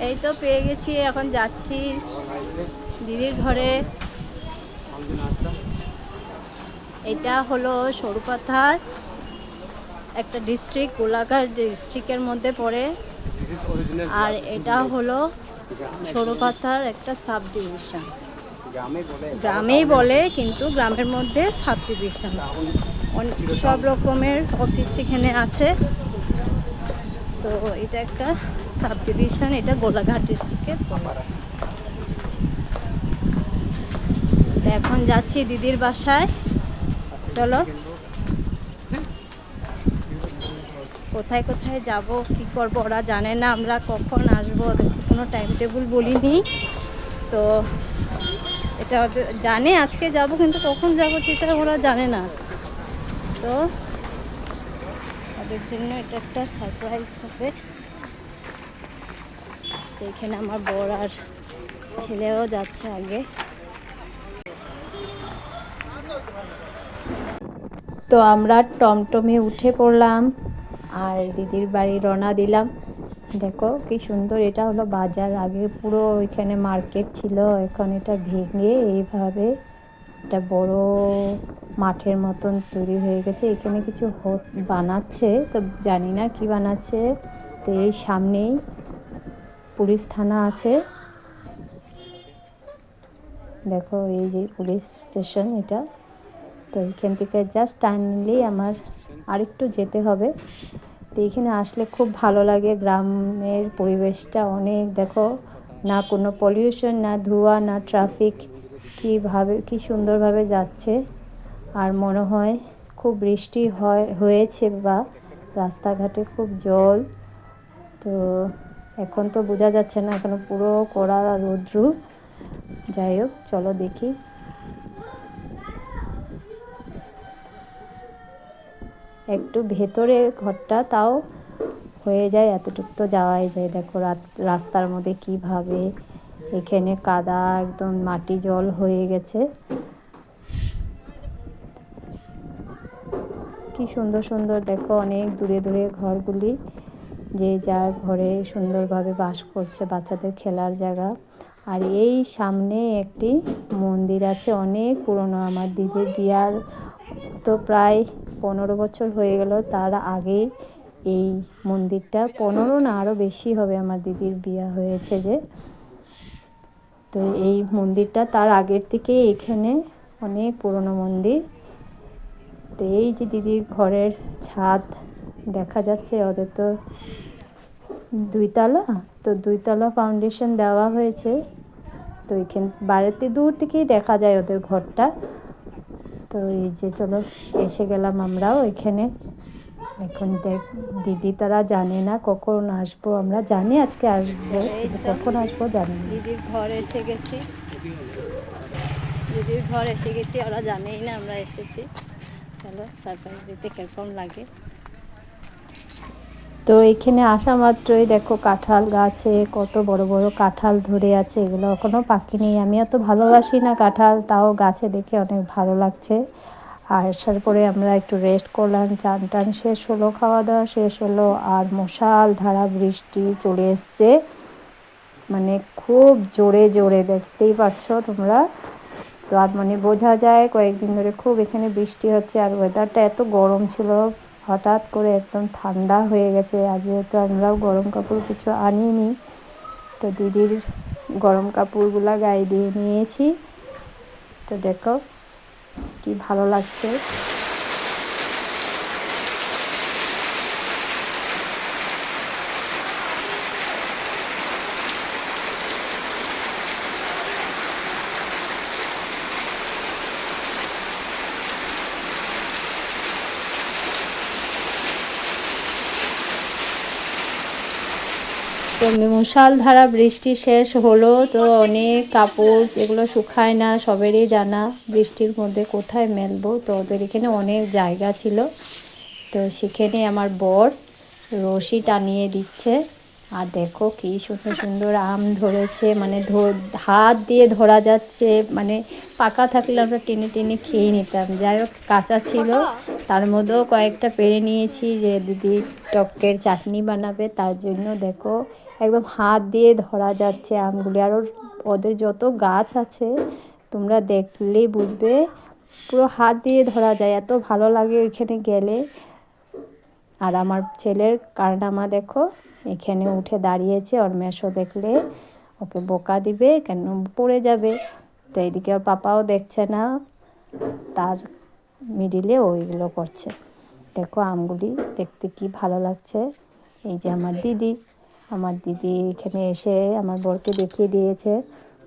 এই তো পেয়ে গেছি, এখন যাচ্ছি দিদির ঘরে। এটা হলো সরুপাথার একটা ডিস্ট্রিক্ট, গোলাঘাট ডিস্ট্রিক্টের মধ্যে পড়ে। আর এটা হলো সরুপাথার একটা সাব ডিভিশন। গ্রামেই বলে, কিন্তু গ্রামের মধ্যে সাব ডিভিশন। সব রকমের অফিস এখানে আছে। তো এটা একটা সাব ডিভিশন, এটা গোলাঘাট ডিস্ট্রিক্টের। এখন যাচ্ছি দিদির বাসায়। চলো, কোথায় কোথায় যাব, কি করব ওরা জানে না। আমরা কখন আসবো ওদেরকে কোনো টাইম টেবিল বলিনি। তো এটা জানে আজকে যাব, কিন্তু কখন যাব সেটা ওরা জানে না। তো ওদের জন্য এটা একটা সারপ্রাইজ হবে। তো এখানে আমার বর আর ছেলেও যাচ্ছে আগে। তো আমরা টমটমে উঠে পড়লাম আর দিদির বাড়ি রওনা দিলাম। দেখো কি সুন্দর, এটা হলো বাজার। আগে পুরো এখানে মার্কেট ছিল, এখন এটা ভেঙে এইভাবে একটা বড় মাঠের মতন তৈরি হয়ে গেছে। এখানে কিছু বানাচ্ছে, তো জানি না কি বানাচ্ছে। তো এই সামনেই পুলিশ থানা আছে। দেখো এই যে পুলিশ স্টেশন এটা। তো এখান থেকে জাস্ট টার্ন নিলেই আমার আরেকটু যেতে হবে। তো এখানে আসলে খুব ভালো লাগে। গ্রামের পরিবেশটা অনেক, দেখো না কোনো পলিউশন, না ধোঁয়া, না ট্রাফিক, কি সুন্দরভাবে যাচ্ছে। আর মনে হয় খুব বৃষ্টি হয়েছে বা রাস্তাঘাটে খুব জল। তো এখন তো বোঝা যাচ্ছে না, এখনো পুরো কড়া রৌদ্র। যাই হোক, চলো দেখি। একটু ভেতরে ঘরটা, তাও হয়ে যায়, এতটুকু তো যাওয়াই যায়। দেখো রাস্তার মধ্যে কিভাবে এখানে কাদা, একদম মাটি জল হয়ে গেছে। কি সুন্দর সুন্দর দেখো, অনেক দূরে দূরে ঘরগুলি, যে যার ঘরে সুন্দরভাবে বাস করছে, বাচ্চাদের খেলার জায়গা। আর এই সামনে একটি মন্দির আছে, অনেক পুরনো। আমার দিদির বিয়ার তো প্রায় 15 বছর হয়ে গেল। তার আগে এই মন্দিরটা, 15 না আরও বেশি হবে, আমার দিদির বিয়া হয়েছে যে। তো এই মন্দিরটা তার আগের থেকে এখানে অনেক পুরনো মন্দির। তো এই যে দিদির ঘরের ছাদ দেখা যাচ্ছে, ওদের তো 2 তলা, তো 2 তলা ফাউন্ডেশন দেওয়া হয়েছে। তো এখানে বাইরেতে দূর থেকেই দেখা যায় ওদের ঘরটা। তো এই যে চলো এসে গেলাম আমরাও এখানে। এখন দিদি তারা জানে না কখন আসবো, আমরা জানি আজকে আসবো, কিন্তু কখন আসবো জানি না। দিদির ঘর এসে গেছি, ওরা জানেই না আমরা এসেছি। চলো সারপ্রাইজ দিতে কেমন লাগে। তো এখানে আসা মাত্রই দেখো কাঁঠাল গাছে কত বড় বড় কাঁঠাল ধরে আছে। এগুলো এখনও পাকেনি। আমি এত ভালোবাসি না কাঁঠাল, তাও গাছে দেখে অনেক ভালো লাগছে। আর আসার পরে আমরা একটু রেস্ট করলাম, চান টান শেষ হলো, খাওয়া দাওয়া শেষ হলো। আর মশাল ধারা বৃষ্টি চলে এসছে, মানে খুব জোরে জোরে, দেখতেই পাচ্ছ তোমরা। তো আর মানে বোঝা যায় কয়েকদিন ধরে খুব এখানে বৃষ্টি হচ্ছে। আর ওয়েদারটা এত গরম ছিল, হঠাৎ করে একদম ঠান্ডা হয়ে গেছে। আর যেহেতু আমরাও গরম কাপড় কিছু আনিনি, তো দিদির গরম কাপড়গুলা গায়ে দিয়ে নিয়েছি। তো দেখো কি ভালো লাগছে। তো মুষলধারা বৃষ্টি শেষ হলো, তো অনেক কাপড় যেগুলো শুকায় না সবেরই জানা, বৃষ্টির মধ্যে কোথায় মেলবো। তো ওদের এখানে অনেক জায়গা ছিল, তো সেখানে আমার বর রশি টানিয়ে দিচ্ছে। আর দেখো কি সুন্দর সুন্দর আম ধরেছে, মানে হাত দিয়ে ধরা যাচ্ছে। মানে পাকা থাকলে আমরা টেনে টেনে খেয়ে নিতাম, যাই হোক কাঁচা ছিল তার মধ্যেও কয়েকটা পেরে নিয়েছি যে দিদি টকের চাটনি বানাবে, তার জন্য দেখো একদম হাত দিয়ে ধরা যাচ্ছে আমগুলি। আর ওদের যত গাছ আছে তোমরা দেখলেই বুঝবে, পুরো হাত দিয়ে ধরা যায়, এত ভালো লাগে ওইখানে গেলে। আর আমার ছেলের কারনামা দেখো, এখানে উঠে দাঁড়িয়েছে, ওর মেসো দেখলে ওকে বোকা দিবে, কেন পড়ে যাবে। তো এইদিকে ওর পাপাও দেখছে না, তার মিডিলে ওইগুলো করছে। দেখো আমগুলি দেখতে কি ভালো লাগছে। এই যে আমার দিদি এখানে এসে আমার বরকে দেখিয়ে দিয়েছে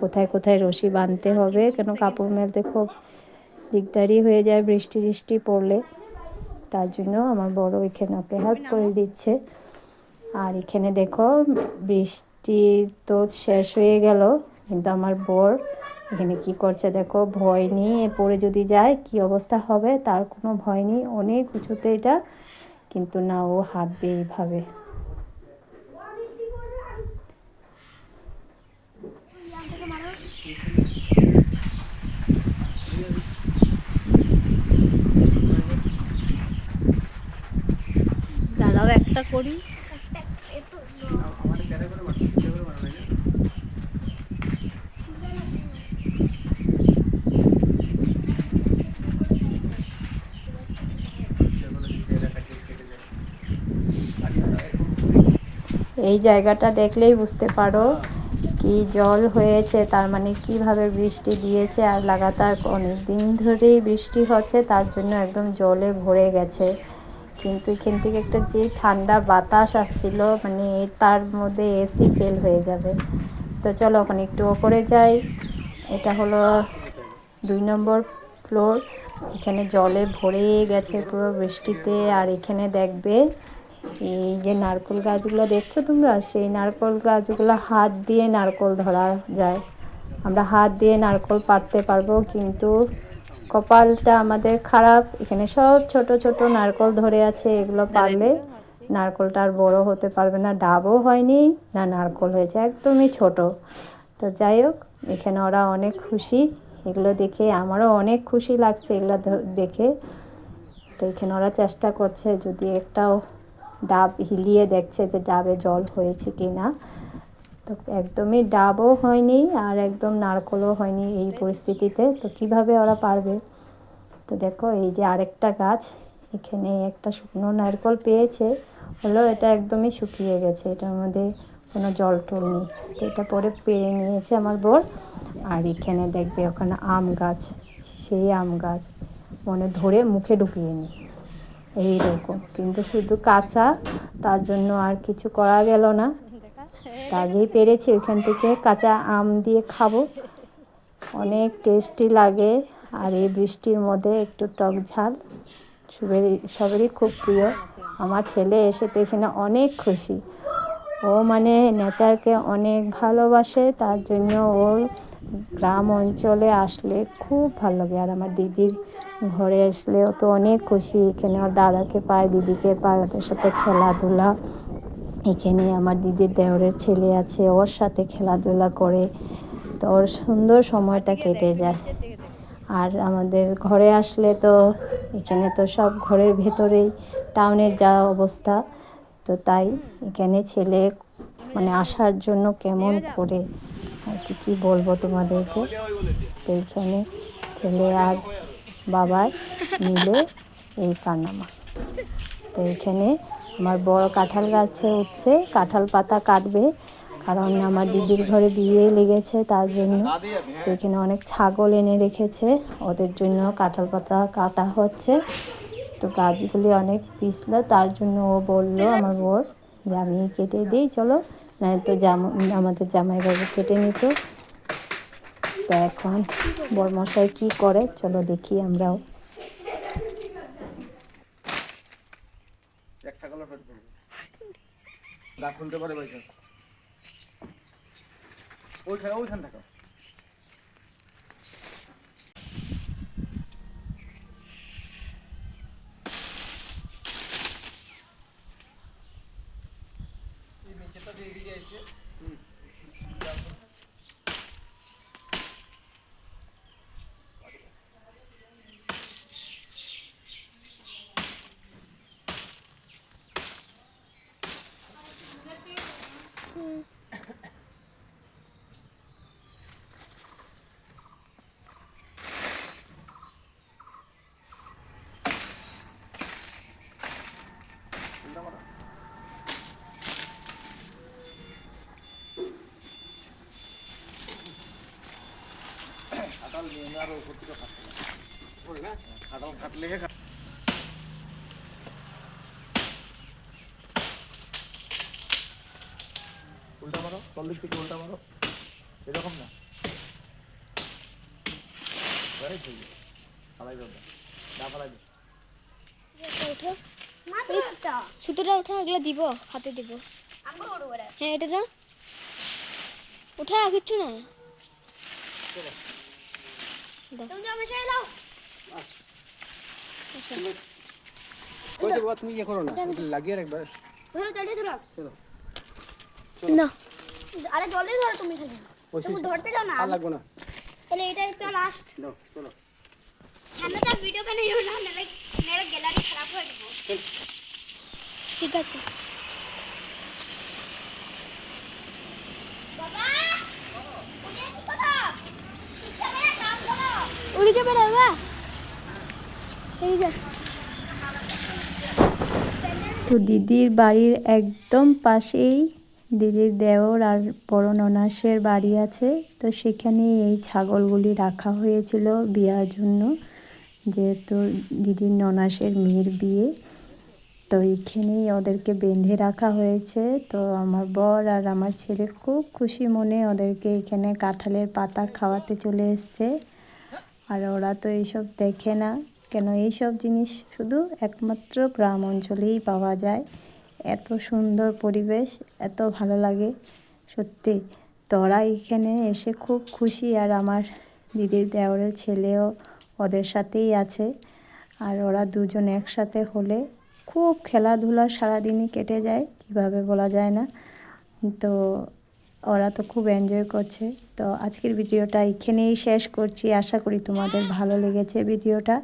কোথায় কোথায় রশি বাঁধতে হবে, কেন কাপড় মেলতে খুব দিকদারি হয়ে যায় বৃষ্টি বৃষ্টি পড়লে। তার জন্য আমার বড় এখানে ওকে হেল্প করে দিচ্ছে। আর এখানে দেখো বৃষ্টি তো শেষ হয়ে গেল, কিন্তু আমার বর এখানে কি করছে দেখো, ভয় নিয়ে পড়ে যদি যায় কি অবস্থা হবে তার কোনো ভয় নেই, অনেক উঁচুতে এটা, কিন্তু না ও হাঁটবে এইভাবে। দাদাও একটা করি। এই জায়গাটা দেখলেই বুঝতে পারো কি জল হয়েছে, তার মানে কিভাবে বৃষ্টি দিয়েছে। আর লাগাতার অনেক দিন ধরেই বৃষ্টি হচ্ছে, তার জন্য একদম জলে ভরে গেছে। কিন্তু এখান থেকে একটা যে ঠান্ডা বাতাস আসছিল, মানে তার মধ্যে এসি ফেল হয়ে যাবে। তো চলো ওখানে একটু ওপরে যাই। এটা হলো 2 নম্বর ফ্লোর। এখানে জলে ভরে গেছে পুরো বৃষ্টিতে। আর এখানে দেখবে এই যে নারকেল গাছগুলো দেখছো তোমরা, সেই নারকেল গাছগুলো হাত দিয়ে নারকেল ধরা যায়। আমরা হাত দিয়ে নারকেল পাড়তে পারবো, কিন্তু কপালটা আমাদের খারাপ, এখানে সব ছোট ছোট নারকেল ধরে আছে, এগুলো পারলে নারকেলটা আর বড় হতে পারবে না, ডাবও হয়নি না নারকেল হয়েছে, একদমই ছোট। তো যাই হোক, এখানে ওরা অনেক খুশি, এগুলো দেখে আমারও অনেক খুশি লাগছে এগুলো দেখে। তো এখানে ওরা চেষ্টা করছে যদি একটাও ডাব হিলিয়ে দেখছে যে ডাবে জল হয়েছে কি না। তো একদমই ডাবও হয়নি আর একদম নারকেলও হয়নি এই পরিস্থিতিতে, তো কিভাবে ওরা পারবে। তো দেখো এই যে আরেকটা গাছ, এখানে একটা শুকনো নারকেল পেয়েছে, হলো এটা একদমই শুকিয়ে গেছে, এটার মধ্যে কোনো জল টল নেই। তো এটা পরে পেরে নিয়েছে আমার বর। আর এখানে দেখবে ওখানে আম গাছ, সেই আম গাছ মনে ধরে মুখে ঢুকিয়ে নি এইরকম, কিন্তু শুধু কাঁচা, তার জন্য আর কিছু করা গেল না। আগেই পেরেছি ওইখান থেকে কাঁচা আম দিয়ে খাবো, অনেক টেস্টি লাগে। আর এই বৃষ্টির মধ্যে একটু টক ঝাল সবেরই খুব প্রিয়। আমার ছেলে এসে তো এখানে অনেক খুশি, ও মানে নেচারকে অনেক ভালোবাসে, তার জন্য ওর গ্রাম অঞ্চলে আসলে খুব ভালো লাগে। আর আমার দিদির ঘরে আসলেও তো অনেক খুশি, এখানে ওর দাদাকে পায়, দিদিকে পায়, ওদের সাথে খেলাধুলা। এখানে আমার দিদির দেওরের ছেলে আছে, ওর সাথে খেলাধুলা করে, তো ওর সুন্দর সময়টা কেটে যায়। আর আমাদের ঘরে আসলে তো এখানে তো সব ঘরের ভেতরেই টাউনের যা অবস্থা, তো তাই এখানে ছেলে মানে আসার জন্য কেমন করে আর কি বলবো তোমাদেরকে। তো এইখানে ছেলে আর বাবার মিলে এই কারনামা। তো এইখানে আমার বড় কাঁঠাল গাছে উঠছে, কাঁঠাল পাতা কাটবে, কারণ আমার দিদির ঘরে বিয়ে লেগেছে তার জন্য। তো এখানে অনেক ছাগল এনে রেখেছে, ওদের জন্য কাঁঠাল পাতা কাটা হচ্ছে। তো গাছগুলি অনেক পিছলো, তার জন্য ও বললো আমার বর যে আমি কেটে দিই চলো, নয় তো আমাদের জামাইবাবু কেটে নিত। তো এখন বরমশাই কী করে চলো দেখি আমরাও। খুলতে পারে ওইখান থাকো। নিচেটা দিয়ে দিকে এসে উল্টা মারো, তলদিক থেকে উল্টা মারো, এরকম না, ফালাই দাও না, ফালাই দাও। সুতোটা উঠা, এগুলো দিব, হাতে দিব। হ্যাঁ এটা না উঠা, কিচ্ছু না। তুমি ইয়ে করো না, লাগিয়ে রাখবে। না আরে জলদি ধরো, তুমি তুমি ধরতে যাও না, আর লাগবে না। তাহলে এটা একটা লাস্ট। চলো সামনেটা ভিডিও করে নিও না, নালে গ্যালারি খারাপ হয়ে যাবে। ঠিক আছে বাবা, ওদিকে বেরোবা, এই যা। তো দিদির বাড়ির একদম পাশেই দিদির দেওর আর বড় ননাসের বাড়ি আছে। তো সেখানে এই ছাগলগুলি রাখা হয়েছিল বিয়ার জন্য, যেহেতু দিদির ননাসের মেয়ের বিয়ে। তো এইখানেই ওদেরকে বেঁধে রাখা হয়েছে। তো আমার বর আর আমার ছেলে খুব খুশি মনে ওদেরকে এখানে কাঁঠালের পাতা খাওয়াতে চলে এসছে। আর ওরা তো এইসব দেখে না, কেন এইসব জিনিস শুধু একমাত্র গ্রাম অঞ্চলেই পাওয়া যায়। এত সুন্দর পরিবেশ, এত ভালো লাগে সত্যি। তো ওরা এখানে এসে খুব খুশি, আর আমার দিদির দেওরের ছেলেও ওদের সাথেই আছে। আর ওরা দুজন একসাথে হলে খুব খেলাধুলা সারাদিনই কেটে যায়, কিভাবে বলা যায় না। তো ওরা তো খুব এনজয় করছে। তো আজকের ভিডিওটা এখানেই শেষ করছি। আশা করি তোমাদের ভালো লেগেছে ভিডিওটা।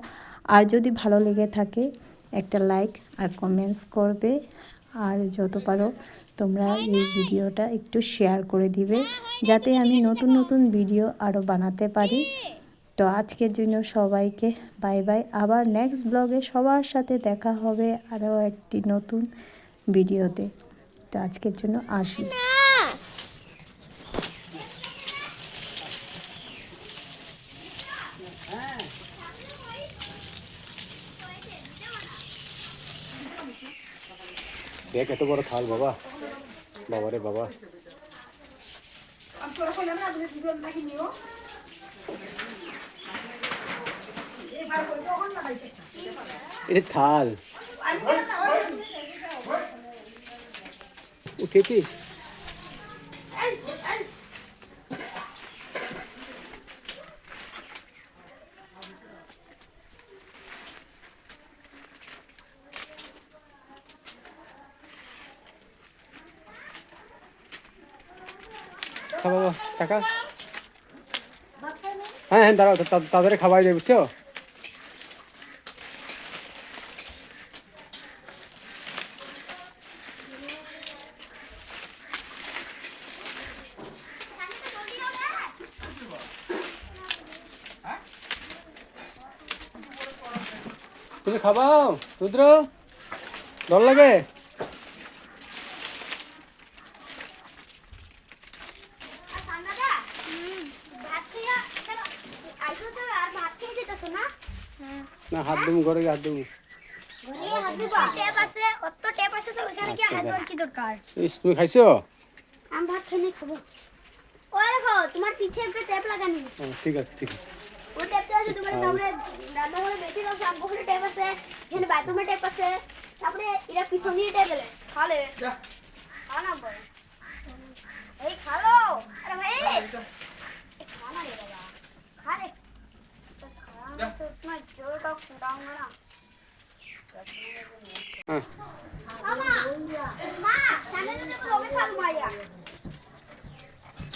আর যদি ভালো লেগে থাকে একটা লাইক আর কমেন্টস করবে, আর যত পারো তোমরা এই ভিডিওটা একটু শেয়ার করে দিবে, যাতে আমি নতুন নতুন ভিডিও আরও বানাতে পারি। তো আজকের জন্য সবাইকে বাই বাই। আবার নেক্সট ব্লগে সবার সাথে দেখা হবে আরও একটি নতুন ভিডিওতে। তো আজকের জন্য আসি। দেখ এত বড় থাল বাবা, বাবা রে বাবা। এটা থাল উঠেছি। বাবা টাকা, হ্যাঁ হ্যাঁ দাঁড়াও, তাদের খাওয়াই দেয়, বুঝছো? তুমি খাবাও রুদ্র, ডর লাগে? না হাত দুম ঘরে, হাত দুম। তুমি খাইছো? আমি ভাত খেয়ে খাবো। ও দেখো তোমার পিছে একটা ট্যাপ লাগানি। ঠিক আছে ঠিক আছে। ওই ট্যাপটা আছে তোমার তারপরে রান্নাঘরে বেশি রকম আমবুকের ট্যাপ আছে, এখানে বাথরুমের ট্যাপ আছে, তারপরে এরা পিছনে ট্যাপ এলে খালে খানা বল এই খালো। আরে ভাই খানা রে বাবা, খা রে খানা তো না জোরটা ফুটাऊंगा না। হ্যাঁ মামা মা সামনে তো লোকে খাল মাইয়া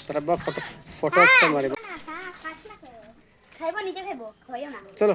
তারা বা ফটো ফটো একটা মারে। খাইবো নিজে খাইবো খাইও না। চলো।